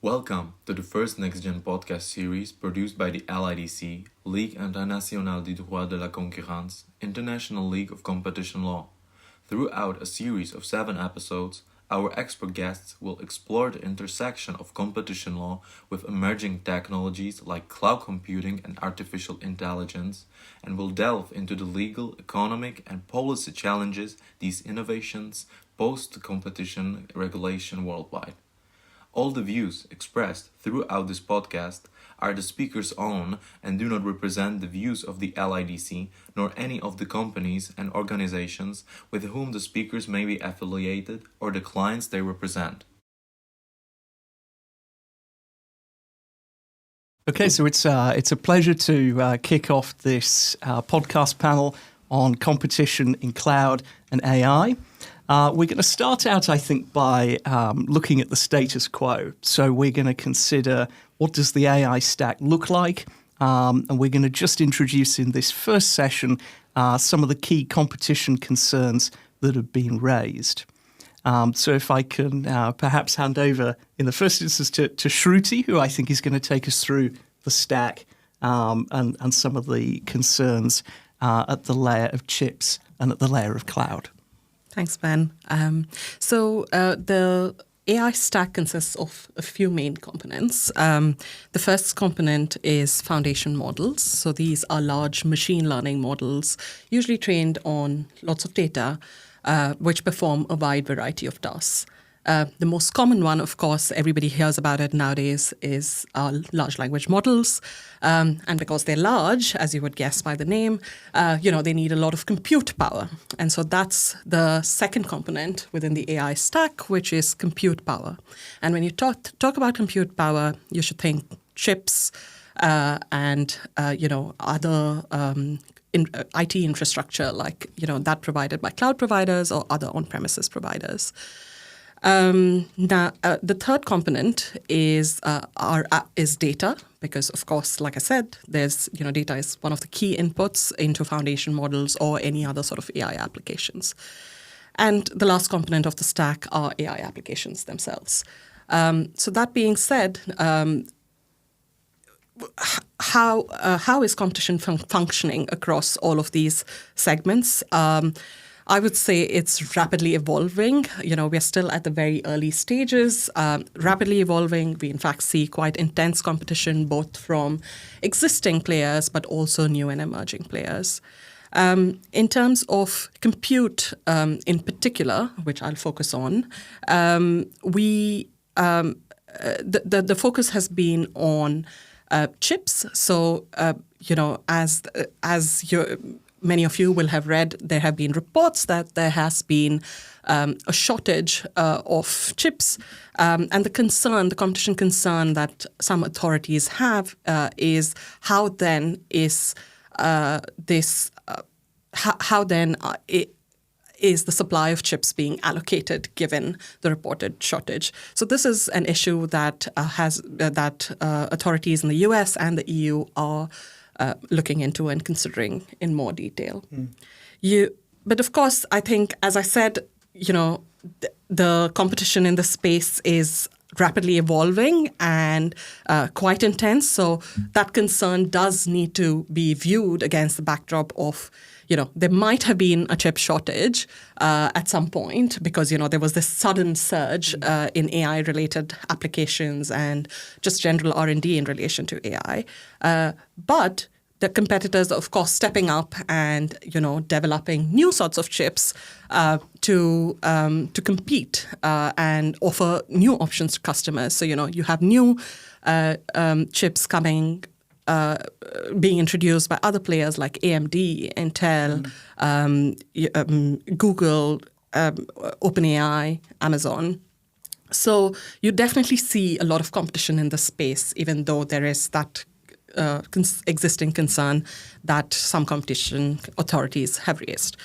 Welcome to the first Nex Gen podcast series produced by the LIDC, Ligue internationale du droit de la concurrence, International League of Competition Law. Throughout a series of 7 episodes, our expert guests will explore the intersection of competition law with emerging technologies like cloud computing and artificial intelligence, and will delve into the legal, economic, and policy challenges these innovations pose to competition regulation worldwide. All the views expressed throughout this podcast are the speaker's own and do not represent the views of the LIDC nor any of the companies and organizations with whom the speakers may be affiliated or the clients they represent. Okay, so it's a pleasure to kick off this podcast panel on competition in cloud and AI. We're going to start out, I think, by looking at the status quo. So we're going to consider what does the AI stack look like, and we're going to just introduce in this first session some of the key competition concerns that have been raised. So if I can perhaps hand over in the first instance to Shruti, who I think is going to take us through the stack and some of the concerns at the layer of chips and at the layer of cloud. Thanks, Ben. The AI stack consists of a few main components. The first component is foundation models. So these are large machine learning models, usually trained on lots of data, which perform a wide variety of tasks. The most common one, of course, everybody hears about it nowadays, is large language models. And because they're large, as you would guess by the name, they need a lot of compute power. And so that's the second component within the AI stack, which is compute power. And when you talk about compute power, you should think chips and other IT infrastructure like that provided by cloud providers or other on-premises providers. The third component is data, because of course, like I said, data is one of the key inputs into foundation models or any other sort of AI applications. And the last component of the stack are AI applications themselves. So that being said, how is competition functioning across all of these segments? I would say it's rapidly evolving. We're still at the very early stages, rapidly evolving. We, in fact, see quite intense competition, both from existing players, but also new and emerging players. In terms of compute in particular, which I'll focus on, the focus has been on chips. So, many of you will have read, there have been reports that there has been a shortage of chips. And the competition concern that some authorities have is how then is the supply of chips being allocated given the reported shortage. So this is an issue that authorities in the US and the EU are looking into and considering in more detail. But of course, I think, as I said, the competition in the space is rapidly evolving and quite intense. So that concern does need to be viewed against the backdrop of, there might have been a chip shortage at some point because, there was this sudden surge in AI-related applications and just general R&D in relation to AI. But the competitors are, of course, stepping up and, developing new sorts of chips to compete and offer new options to customers. So, you have new chips being introduced by other players like AMD, Intel, Google, OpenAI, Amazon. So you definitely see a lot of competition in the space, even though there is that existing concern that some competition authorities have raised.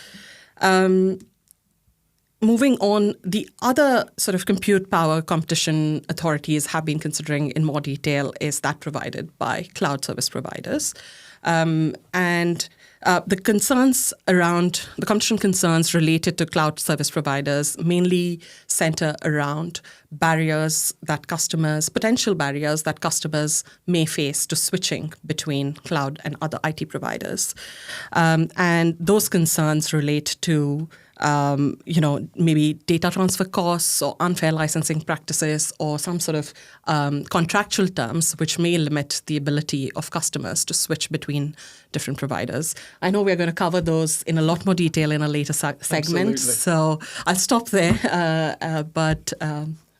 moving on, the other sort of compute power competition authorities have been considering in more detail is that provided by cloud service providers. The concerns around the competition concerns related to cloud service providers mainly center around potential barriers that customers may face to switching between cloud and other IT providers. And those concerns relate to maybe data transfer costs or unfair licensing practices or some sort of contractual terms which may limit the ability of customers to switch between different providers. I know we're going to cover those in a lot more detail in a later segment, Absolutely. so I'll stop there, but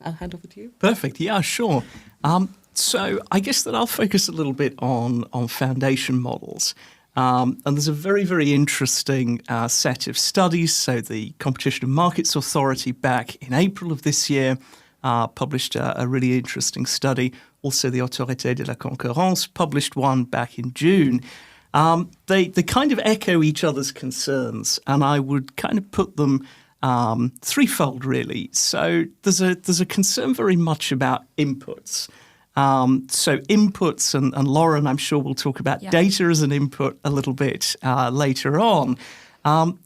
I'll hand over to you. Perfect. Yeah, sure. So I guess that I'll focus a little bit on foundation models. And there's a very, very interesting set of studies. So the Competition and Markets Authority back in April of this year published a really interesting study. Also the Autorité de la concurrence published one back in June. They kind of echo each other's concerns, and I would kind of put them threefold, really. So there's a concern very much about inputs. So inputs, and Lauren, I'm sure we'll talk about data as an input a little bit later on.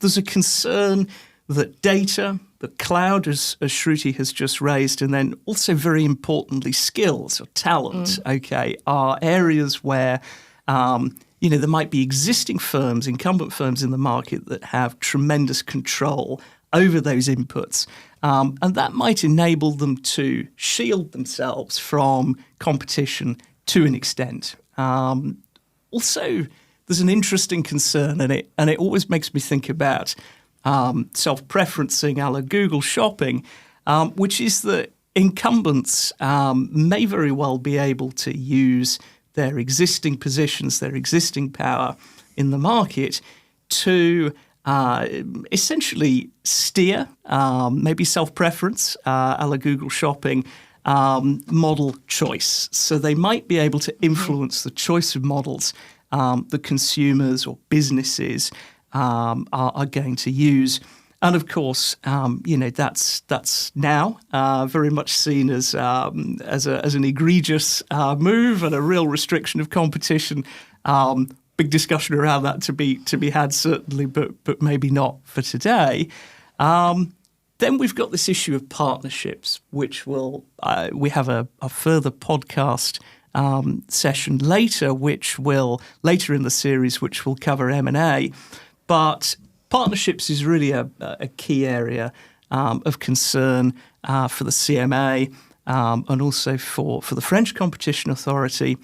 There's a concern that data, the cloud, as Shruti has just raised, and then also very importantly, skills or talent, are areas where there might be existing firms, incumbent firms in the market that have tremendous control over those inputs. And that might enable them to shield themselves from competition to an extent. Also, there's an interesting concern, and it always makes me think about self-preferencing a la Google Shopping, which is that incumbents may very well be able to use their existing positions, their existing power in the market to essentially steer, maybe self-preference, a la Google Shopping, model choice. So they might be able to influence the choice of models that consumers or businesses are going to use. And of course, that's now very much seen as an egregious move and a real restriction of competition. Big discussion around that to be had certainly, but maybe not for today. Then we've got this issue of partnerships, which we have a further podcast session later in the series, which will cover M&A. But partnerships is really a key area of concern for the CMA and also for the French Competition Authority.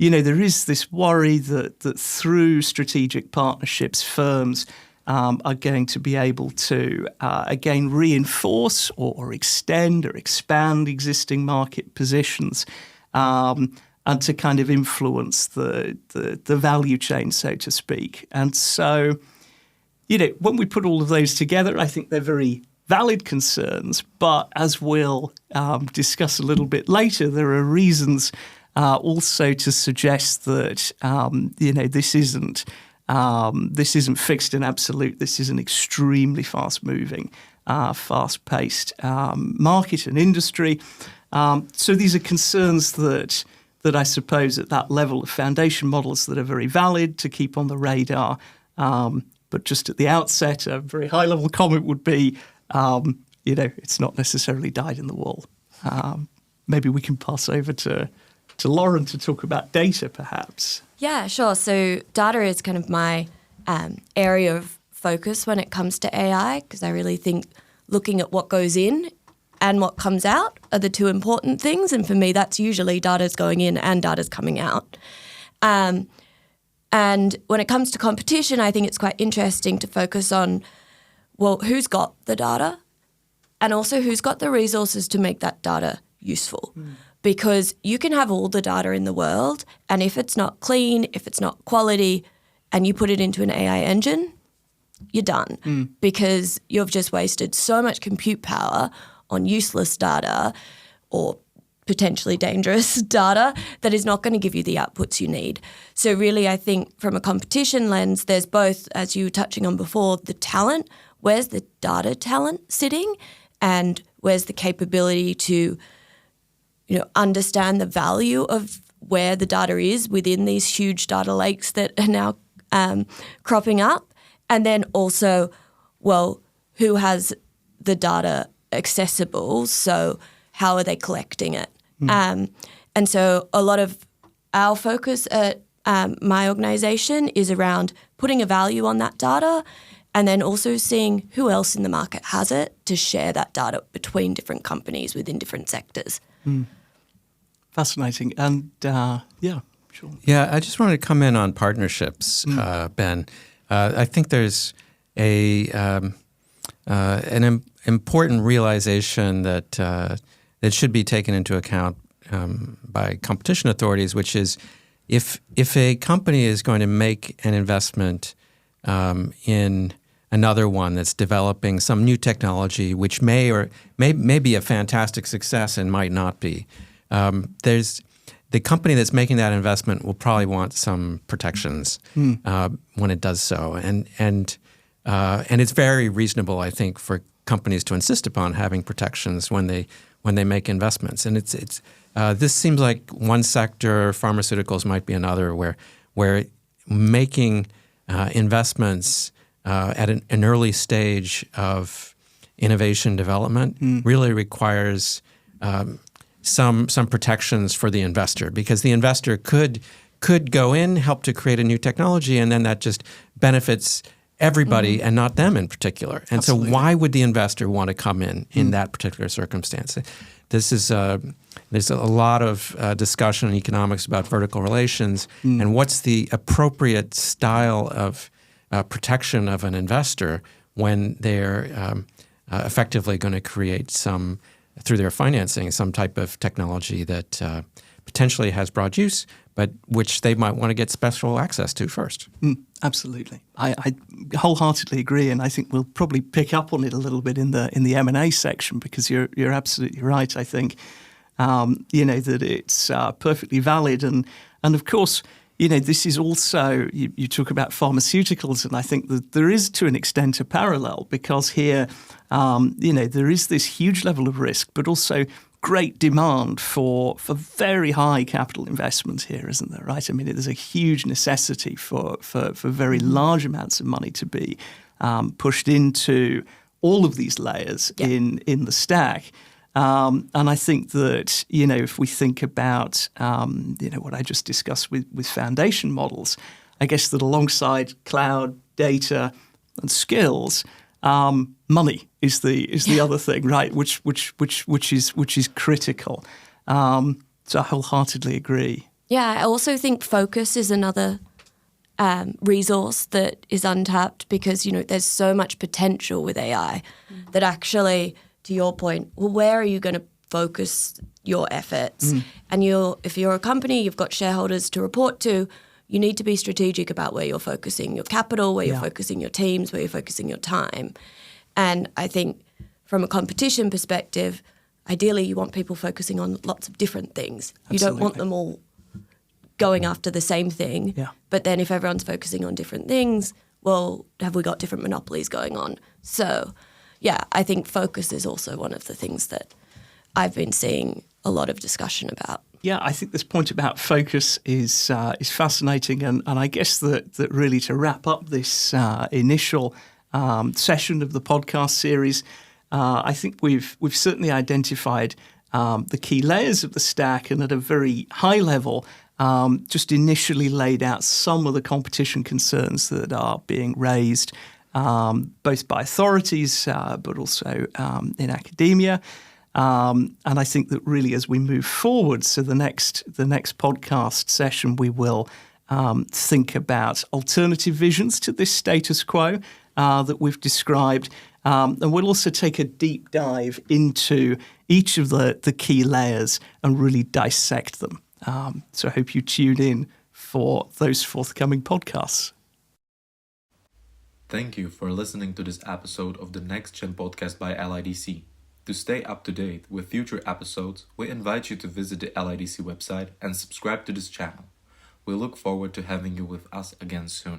There is this worry that through strategic partnerships, firms are going to be able to, again, reinforce or extend or expand existing market positions and to kind of influence the value chain, so to speak. And so, when we put all of those together, I think they're very valid concerns. But as we'll discuss a little bit later, there are reasons also to suggest that this isn't fixed and absolute. This is an extremely fast-moving, fast-paced market and industry. So these are concerns that I suppose at that level of foundation models that are very valid to keep on the radar. But just at the outset, a very high-level comment would be, it's not necessarily dyed in the wool. Maybe we can pass over to Lauren to talk about data, perhaps. Yeah, sure. So data is kind of my area of focus when it comes to AI, because I really think looking at what goes in and what comes out are the two important things. And for me, that's usually data's going in and data's coming out. And when it comes to competition, I think it's quite interesting to focus on, well, who's got the data and also who's got the resources to make that data useful. Because you can have all the data in the world, and if it's not clean, if it's not quality, and you put it into an AI engine, you're done. Because you've just wasted so much compute power on useless data or potentially dangerous data that is not going to give you the outputs you need. So really, I think from a competition lens, there's both, as you were touching on before, the talent, where's the data talent sitting and where's the capability to, understand the value of where the data is within these huge data lakes that are now cropping up. And then also, well, who has the data accessible? So how are they collecting it? And so a lot of our focus at my organisation is around putting a value on that data and then also seeing who else in the market has it to share that data between different companies within different sectors. Fascinating. And sure. Yeah, I just wanted to come in on partnerships, Ben. I think there's an important realization that should be taken into account by competition authorities, which is if a company is going to make an investment in another one that's developing some new technology, which may be a fantastic success and might not be, the company that's making that investment will probably want some protections when it does so, and it's very reasonable, I think, for companies to insist upon having protections when they make investments. And it's this seems like one sector, pharmaceuticals might be another, where making investments at an early stage of innovation development really requires some protections for the investor, because the investor could go in, help to create a new technology, and then that just benefits everybody and not them in particular. And Absolutely. so why would the investor want to come in that particular circumstance? This is there's a lot of discussion in economics about vertical relations and what's the appropriate style of protection of an investor when they're effectively going to create through their financing, some type of technology that potentially has broad use, but which they might want to get special access to first. Absolutely, I wholeheartedly agree, and I think we'll probably pick up on it a little bit in the M&A section, because you're absolutely right. I think that it's perfectly valid, and of course, this is also you talk about pharmaceuticals, and I think that there is to an extent a parallel, because here there is this huge level of risk, but also great demand for very high capital investment here, isn't there? Right? I mean, there's a huge necessity for very large amounts of money to be pushed into all of these layers in the stack. And I think that if we think about what I just discussed with foundation models, I guess that alongside cloud, data, and skills, money is the other thing, right? Which is critical. So I wholeheartedly agree. Yeah, I also think focus is another resource that is untapped, because there's so much potential with AI that actually, to your point, well, where are you going to focus your efforts? And if you're a company, you've got shareholders to report to, you need to be strategic about where you're focusing your capital, where you're focusing your teams, where you're focusing your time. And I think from a competition perspective, ideally you want people focusing on lots of different things. Absolutely. You don't want them all going after the same thing. Yeah. But then if everyone's focusing on different things, well, have we got different monopolies going on? So, yeah, I think focus is also one of the things that I've been seeing a lot of discussion about. Yeah, I think this point about focus is fascinating, and I guess that really to wrap up this initial session of the podcast series, I think we've certainly identified the key layers of the stack, and at a very high level, just initially laid out some of the competition concerns that are being raised, both by authorities but also in academia. And I think that really as we move forward, so the next podcast session, we will think about alternative visions to this status quo that we've described. And we'll also take a deep dive into each of the key layers and really dissect them. So I hope you tune in for those forthcoming podcasts. Thank you for listening to this episode of the Nex Gen podcast by LIDC. To stay up to date with future episodes, we invite you to visit the LIDC website and subscribe to this channel. We look forward to having you with us again soon.